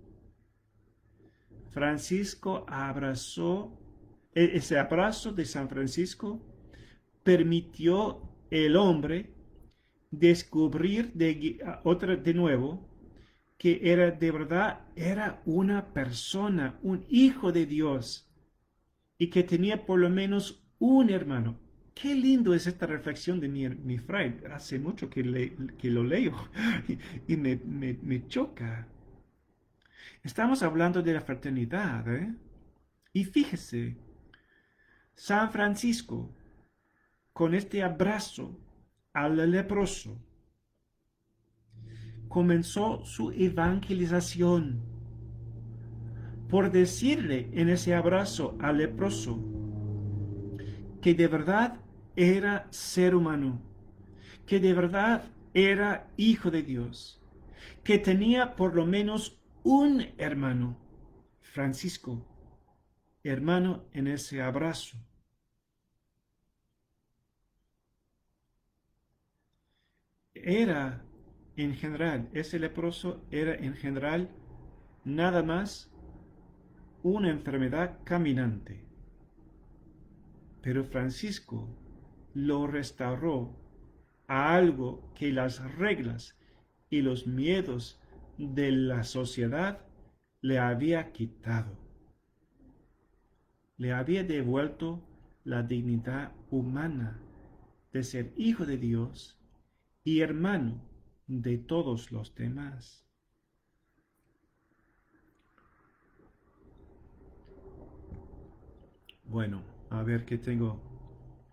Francisco abrazó, ese abrazo de San Francisco permitió el hombre descubrir de nuevo que era de verdad, era una persona, un hijo de Dios y que tenía por lo menos un hermano. Qué lindo es esta reflexión de mi fray. Hace mucho que lo leo y me choca. Estamos hablando de la fraternidad, ¿eh? Y fíjese, San Francisco, con este abrazo al leproso, comenzó su evangelización por decirle en ese abrazo al leproso que de verdad era ser humano, que de verdad era hijo de Dios, que tenía por lo menos un hermano, Francisco, hermano en ese abrazo. Era en general, ese leproso era en general nada más una enfermedad caminante. Pero Francisco lo restauró a algo que las reglas y los miedos de la sociedad le había quitado. Le había devuelto la dignidad humana de ser hijo de Dios y hermano de todos los demás. Bueno, a ver qué tengo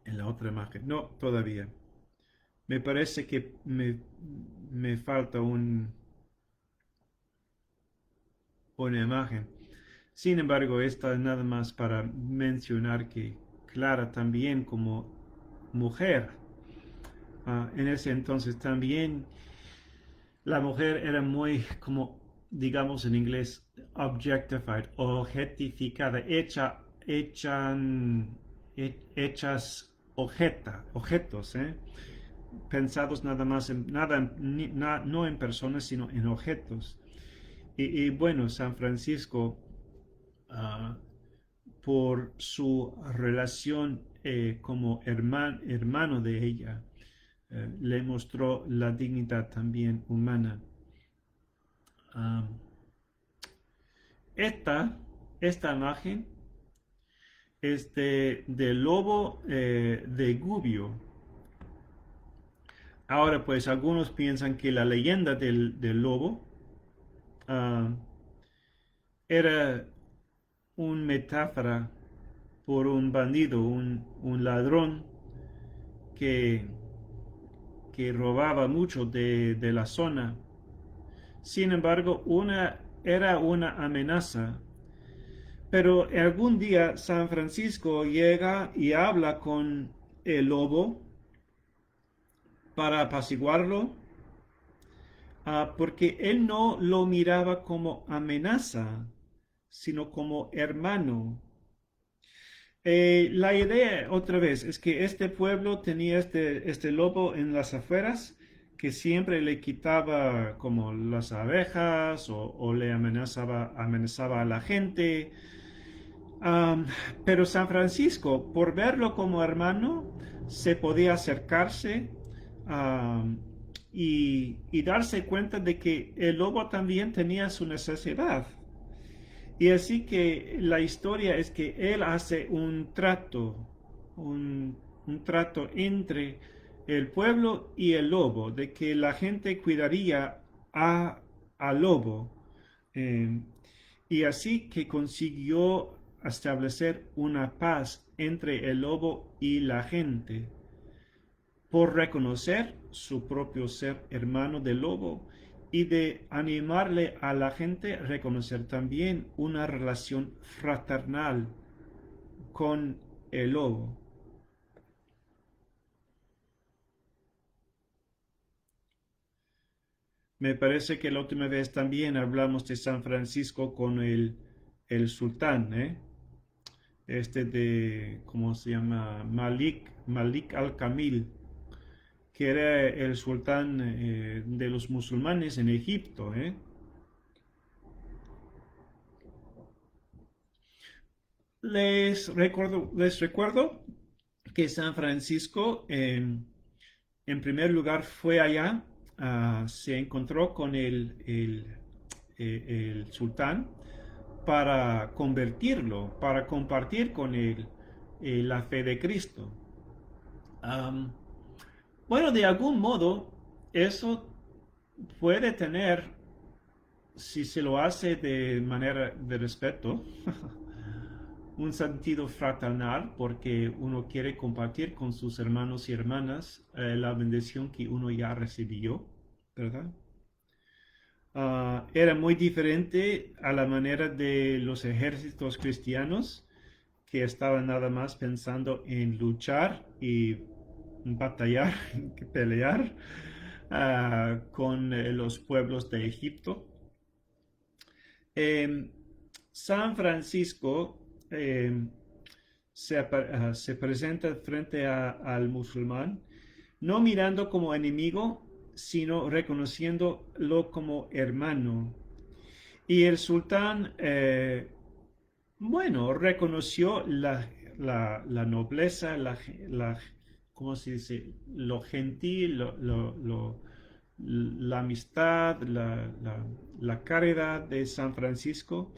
en la otra imagen. No, todavía. Me parece que me falta una imagen. Sin embargo, esta es nada más para mencionar que Clara también como mujer, en ese entonces también la mujer era muy, como digamos en inglés, objectified, objetificada, hechas objetos, pensados nada más en nada, no en personas, sino en objetos. Y bueno, San Francisco, uh, por su relación como hermano de ella, le mostró la dignidad también humana. Um, esta imagen es del lobo de Gubbio. Ahora pues algunos piensan que la leyenda del lobo uh, era una metáfora por un bandido, un ladrón que, que robaba mucho de la zona. Sin embargo, era una amenaza. Pero algún día San Francisco llega y habla con el lobo para apaciguarlo, porque él no lo miraba como amenaza, sino como hermano. La idea, otra vez, es que este pueblo tenía este lobo en las afueras que siempre le quitaba como las abejas o le amenazaba a la gente. Am, pero San Francisco, por verlo como hermano, se podía acercarse am, y darse cuenta de que el lobo también tenía su necesidad. Y así que la historia es que él hace un, un trato entre el pueblo y el lobo, de que la gente cuidaría a, al lobo. eh, y así que consiguió establecer una paz entre el lobo y la gente por reconocer su propio ser hermano del lobo y de animarle a la gente a reconocer también una relación fraternal con el lobo. Me parece que la última vez también hablamos de San Francisco con el sultán, ¿eh? Este de, ¿cómo se llama? Malik al-Kamil, que era el sultán de los musulmanes en Egipto, ¿eh? Les recuerdo que San Francisco, en primer lugar, fue allá, se encontró con el sultán para convertirlo, para compartir con él la fe de Cristo. Am, bueno, de algún modo, eso puede tener, si se lo hace de manera de respeto, un sentido fraternal porque uno quiere compartir con sus hermanos y hermanas la bendición que uno ya recibió, ¿verdad? Era muy diferente a la manera de los ejércitos cristianos que estaban nada más pensando en luchar y batallar, pelear con los pueblos de Egipto. Em, San Francisco se presenta frente al musulmán, no mirando como enemigo, sino reconociéndolo como hermano. Y el sultán, bueno, reconoció la nobleza, ¿cómo se dice? Lo gentil, la amistad, la caridad de San Francisco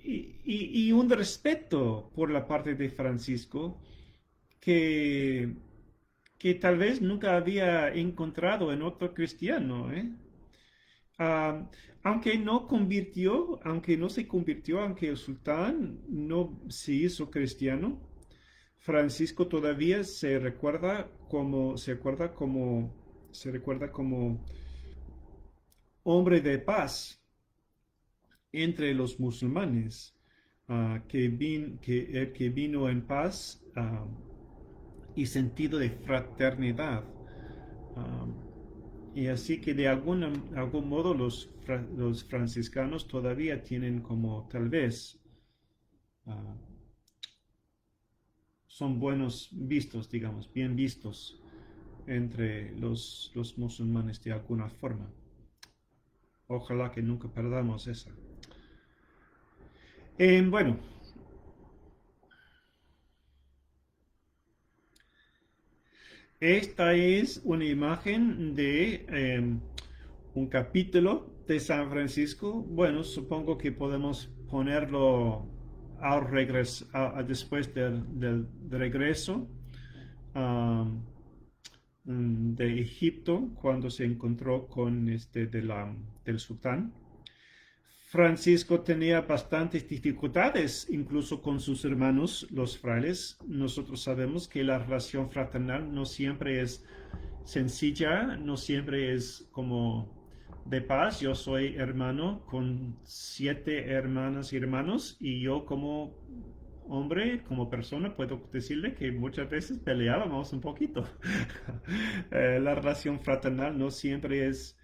y un respeto por la parte de Francisco que, que tal vez nunca había encontrado en otro cristiano, ¿eh? Ah, aunque no se convirtió, aunque el sultán no se hizo cristiano, Francisco todavía se recuerda como hombre de paz entre los musulmanes, que vino en paz y sentido de fraternidad. Ah, y así que de algún modo los franciscanos todavía tienen como tal vez ah, son buenos vistos, digamos, bien vistos entre los musulmanes de alguna forma. Ojalá que nunca perdamos esa. Bueno, esta es una imagen de un capítulo de San Francisco. Bueno, supongo que podemos ponerlo al regreso, después del regreso um, de Egipto, cuando se encontró con del sultán. Francisco tenía bastantes dificultades, incluso con sus hermanos, los frailes. Nosotros sabemos que la relación fraternal no siempre es sencilla, no siempre es como de paz. Yo soy hermano con 7 hermanas y hermanos y yo como hombre, como persona, puedo decirle que muchas veces peleábamos un poquito. La relación fraternal no siempre es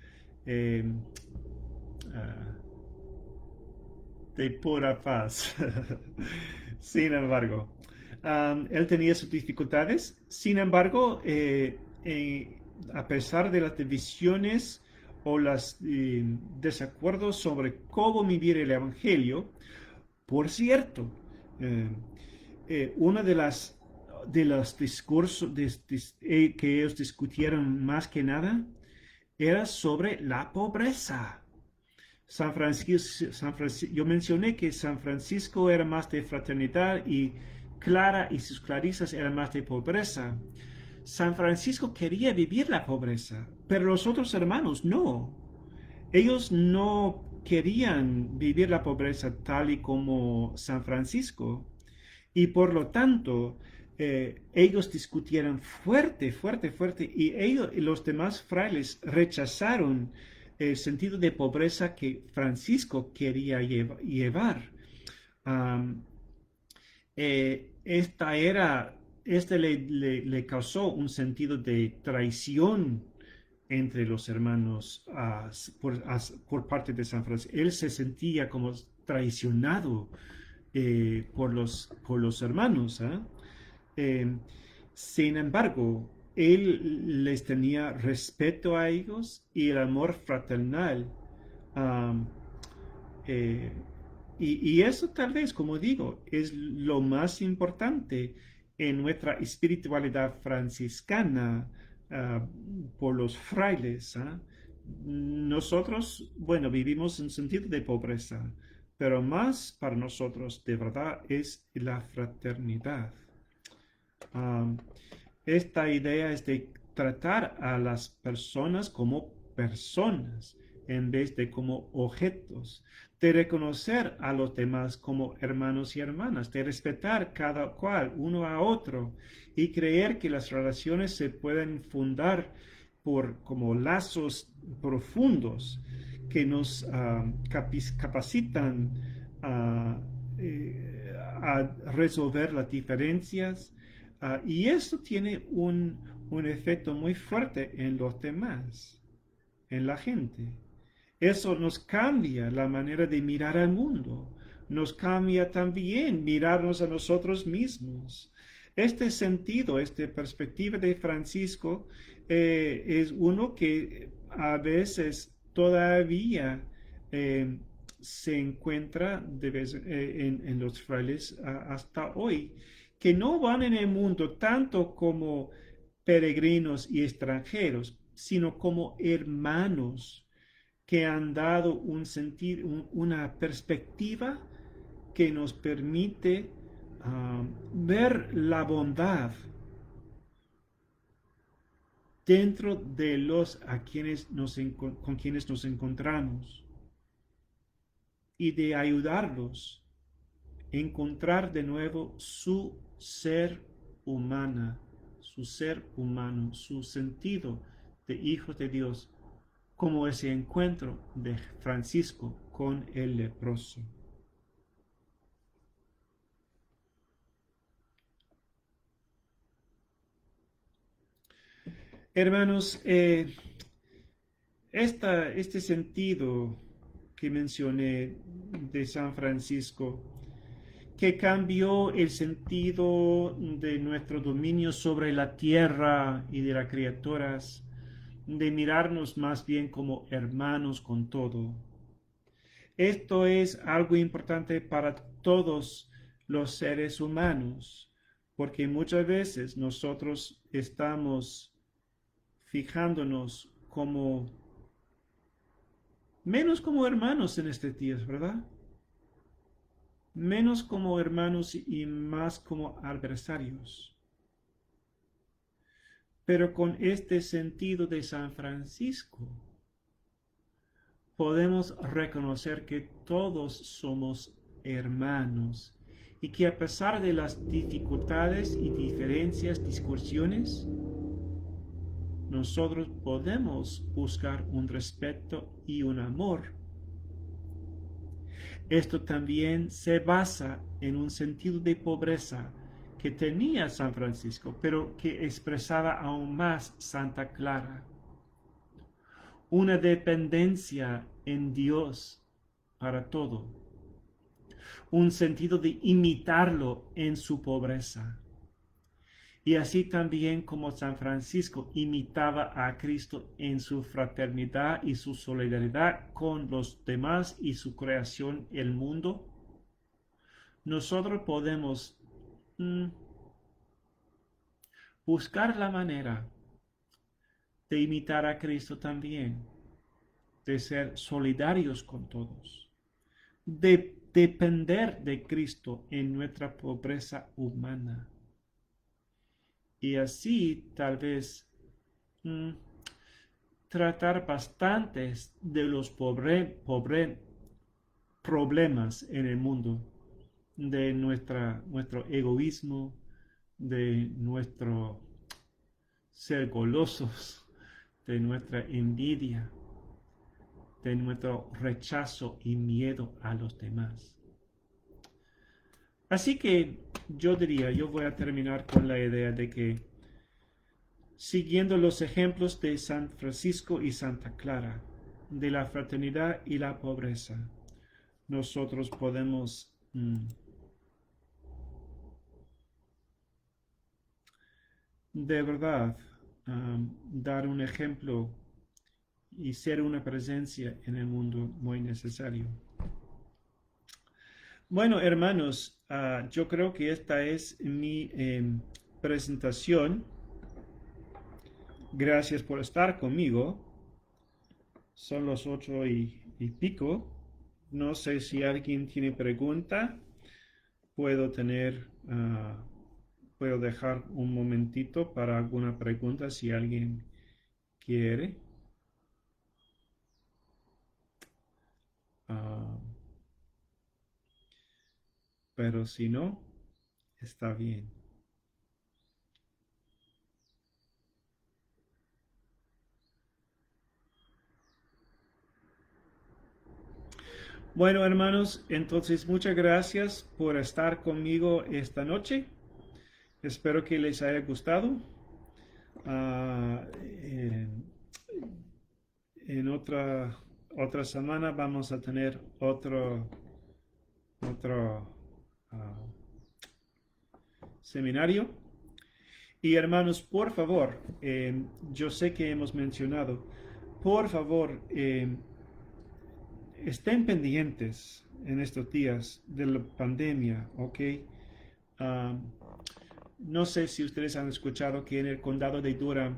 eh, uh, de pura paz. Sin embargo, Él tenía sus dificultades. Sin embargo, a pesar de las divisiones o los desacuerdos sobre cómo vivir el Evangelio, por cierto, eh, una de los discursos que ellos discutieron más que nada era sobre la pobreza. Yo mencioné que San Francisco era más de fraternidad y Clara y sus clarisas eran más de pobreza. San Francisco quería vivir la pobreza, pero los otros hermanos no. Ellos no querían vivir la pobreza tal y como San Francisco y por lo tanto ellos discutieron fuerte, fuerte, fuerte y ellos y los demás frailes rechazaron el sentido de pobreza que Francisco quería llevar. Um, esta era, este le causó un sentido de traición entre los hermanos por parte de San Francisco. Él se sentía como traicionado por los hermanos. Eh, Sin embargo, él les tenía respeto a ellos y el amor fraternal. um, eh, y eso tal vez, como digo, es lo más importante en nuestra espiritualidad franciscana por los frailes. Nosotros, bueno, vivimos en sentido de pobreza, pero más para nosotros de verdad es la fraternidad. Um, Esta idea es de tratar a las personas como personas en vez de como objetos, de reconocer a los demás como hermanos y hermanas, de respetar cada cual uno a otro y creer que las relaciones se pueden fundar por como lazos profundos que nos capacitan a, a resolver las diferencias. Y esto tiene un efecto muy fuerte en los demás, en la gente. Eso nos cambia la manera de mirar al mundo. Nos cambia también mirarnos a nosotros mismos. Este sentido, esta perspectiva de Francisco es uno que a veces todavía eh, se encuentra en los frailes hasta hoy, que no van en el mundo tanto como peregrinos y extranjeros, sino como hermanos que han dado un sentido, una perspectiva que nos permite ver la bondad dentro de los a quienes con quienes nos encontramos y de ayudarlos a encontrar de nuevo su ser humana, su ser humano, su sentido de hijos de Dios, como ese encuentro de Francisco con el leproso. Hermanos, este sentido que mencioné de San Francisco, que cambió el sentido de nuestro dominio sobre la tierra y de las criaturas, de mirarnos más bien como hermanos con todo. Esto es algo importante para todos los seres humanos, porque muchas veces nosotros estamos fijándonos como menos como hermanos en este día, ¿verdad? Menos como hermanos y más como adversarios. Pero con este sentido de San Francisco, podemos reconocer que todos somos hermanos y que a pesar de las dificultades y diferencias, discusiones, nosotros podemos buscar un respeto y un amor. Esto también se basa en un sentido de pobreza que tenía San Francisco, pero que expresaba aún más Santa Clara. Una dependencia en Dios para todo. un sentido de imitarlo en su pobreza. Y así también como San Francisco imitaba a Cristo en su fraternidad y su solidaridad con los demás y su creación, el mundo, nosotros podemos mm, buscar la manera de imitar a Cristo también, de ser solidarios con todos, de depender de Cristo en nuestra pobreza humana. Y así tal vez mm, tratar bastantes de los problemas en el mundo, de nuestro egoísmo, de nuestro ser golosos, de nuestra envidia, de nuestro rechazo y miedo a los demás. Así que yo voy a terminar con la idea de que, siguiendo los ejemplos de San Francisco y Santa Clara, de la fraternidad y la pobreza, nosotros podemos de verdad dar un ejemplo y ser una presencia en el mundo muy necesario. Bueno, hermanos, yo creo que esta es mi presentación. Gracias por estar conmigo. Son los 8:00 No sé si alguien tiene pregunta. Puedo puedo dejar un momentito para alguna pregunta si alguien quiere. Pero si no, está bien. Bueno, hermanos, entonces muchas gracias por estar conmigo esta noche. Espero que les haya gustado. En otra semana vamos a tener otro seminario. Y hermanos, por favor, yo sé que hemos mencionado, por favor, estén pendientes en estos días de la pandemia, ¿ok? No sé si ustedes han escuchado que en el condado de Durham,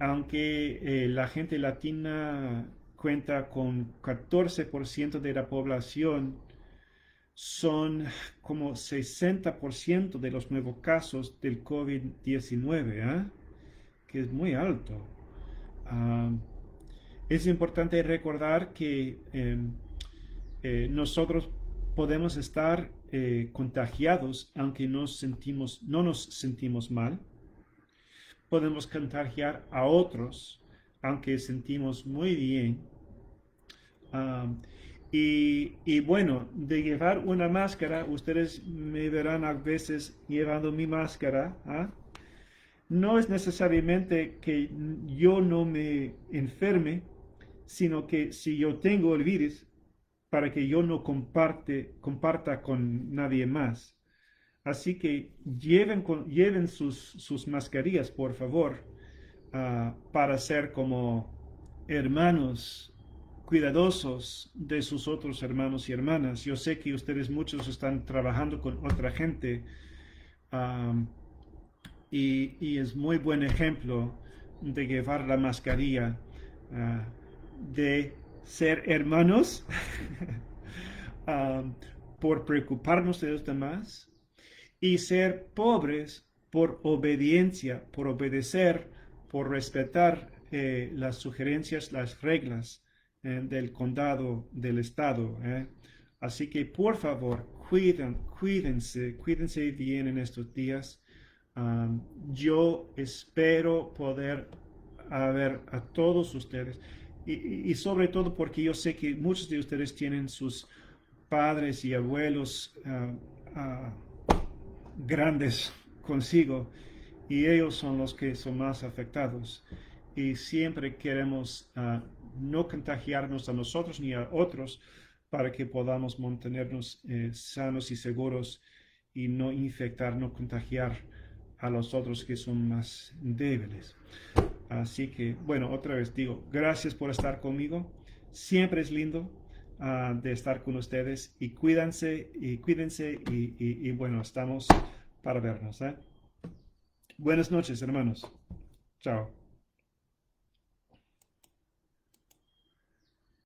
aunque la gente latina cuenta con 14% de la población, son como 60% de los nuevos casos del COVID-19, que es muy alto. Es importante recordar que nosotros podemos estar contagiados aunque no nos sentimos mal. Podemos contagiar a otros aunque sentimos muy bien. Y bueno, de llevar una máscara, ustedes me verán a veces llevando mi máscara. No es necesariamente que yo no me enferme, sino que si yo tengo el virus, para que yo no comparta con nadie más. Así que lleven sus mascarillas, por favor, para ser como hermanos cuidadosos de sus otros hermanos y hermanas. Yo sé que ustedes muchos están trabajando con otra gente y es muy buen ejemplo de llevar la mascarilla, de ser hermanos por preocuparnos de los demás y ser pobres por obediencia, por obedecer, por respetar las sugerencias, las reglas del condado, del estado. Así que por favor, cuídense bien en estos días. Yo espero poder ver a todos ustedes y sobre todo porque yo sé que muchos de ustedes tienen sus padres y abuelos grandes consigo y ellos son los que son más afectados y siempre queremos no contagiarnos a nosotros ni a otros para que podamos mantenernos sanos y seguros y no infectar, no contagiar a los otros que son más débiles. Así que, bueno, otra vez digo, gracias por estar conmigo. Siempre es lindo de estar con ustedes y cuídense y bueno, estamos para vernos. ¿Eh? Buenas noches, hermanos. Chao.